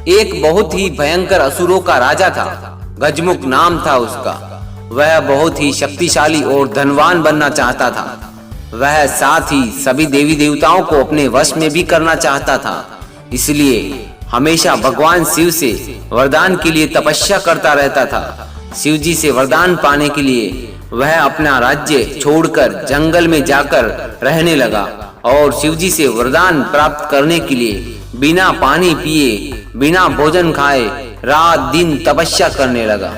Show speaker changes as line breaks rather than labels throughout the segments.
एक बहुत ही भयंकर असुरों का राजा था। गजमुख नाम था उसका। वह बहुत ही शक्तिशाली और धनवान बनना चाहता था। वह साथ ही सभी देवी देवताओं को अपने वश में भी करना चाहता था। इसलिए हमेशा भगवान शिव से वरदान के लिए तपस्या करता रहता था। शिव जी से वरदान पाने के लिए वह अपना राज्य छोड़कर जंगल में जाकर रहने लगा और शिव जी से वरदान प्राप्त करने के लिए बिना पानी पिए, बिना भोजन खाए रात दिन तपस्या करने लगा।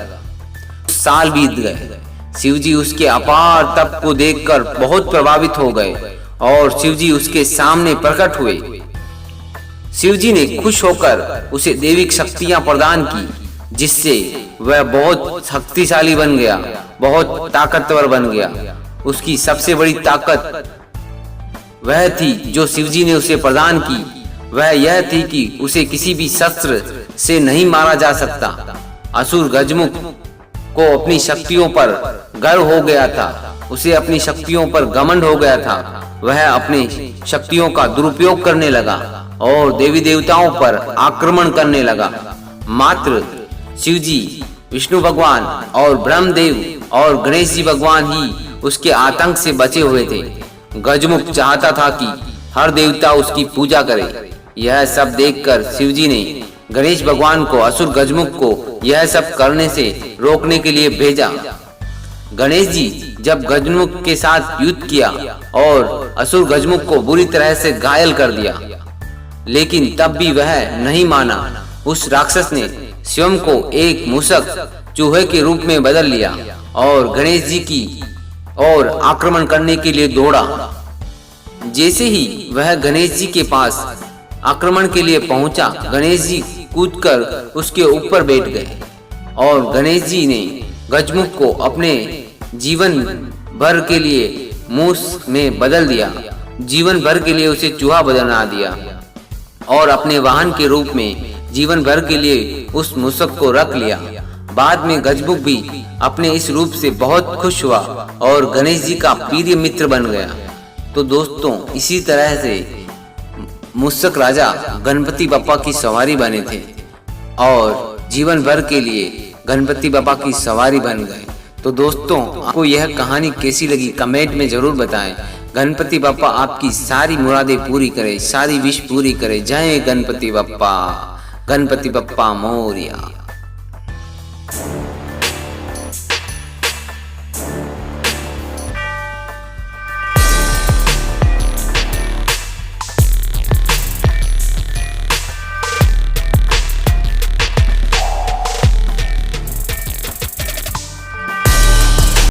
साल बीत गए। शिव जी उसके अपार तप को देखकर बहुत प्रभावित हो गए और शिव जी उसके सामने प्रकट हुए। शिव जी ने खुश होकर उसे दैविक शक्तियां प्रदान की, जिससे वह बहुत शक्तिशाली बन गया, बहुत ताकतवर बन गया। उसकी सबसे बड़ी ताकत वह थी जो शिव जी ने उसे प्रदान की, वह यह थी कि उसे किसी भी शस्त्र से नहीं मारा जा सकता। असुर गजमुख को अपनी शक्तियों पर गर्व हो गया था, उसे अपनी शक्तियों पर घमंड हो गया था। वह अपनी शक्तियों का दुरुपयोग करने लगा और देवी देवताओं पर आक्रमण करने लगा। मात्र शिव जी, विष्णु भगवान और ब्रह्मदेव और गणेश जी भगवान ही उसके आतंक से बचे हुए थे। गजमुख चाहता था कि हर देवता उसकी पूजा करे। यह सब देखकर शिव जी ने गणेश भगवान को असुर गजमुख को यह सब करने से रोकने के लिए भेजा। गणेश जी जब गजमुख के साथ युद्ध किया और असुर गजमुख को बुरी तरह से घायल कर दिया, लेकिन तब भी वह नहीं माना। उस राक्षस ने स्वयं को एक मूषक चूहे के रूप में बदल लिया और गणेश जी की ओर आक्रमण करने के लिए दौड़ा। जैसे ही वह गणेश जी के पास आक्रमण के लिए पहुंचा, गणेश जी कूदकर उसके ऊपर बैठ गए और गणेश जी ने गजमुख को अपने जीवन भर के लिए मूस में बदल दिया। जीवन भर के लिए उसे चूहा बना दिया और अपने वाहन के रूप में जीवन भर के लिए उस मूषक को रख लिया। बाद में गजमुख भी अपने इस रूप से बहुत खुश हुआ और गणेश जी का प्रिय मित्र बन गया। तो दोस्तों, इसी तरह से मूषक राजा गणपति बप्पा की सवारी बने थे और जीवन भर के लिए गणपति बप्पा की सवारी बन गए। तो दोस्तों, आपको यह कहानी कैसी लगी कमेंट में जरूर बताएं। गणपति बप्पा आपकी सारी मुरादें पूरी करे, सारी विश पूरी करे। जय गणपति बप्पा, गणपति बप्पा मोरया।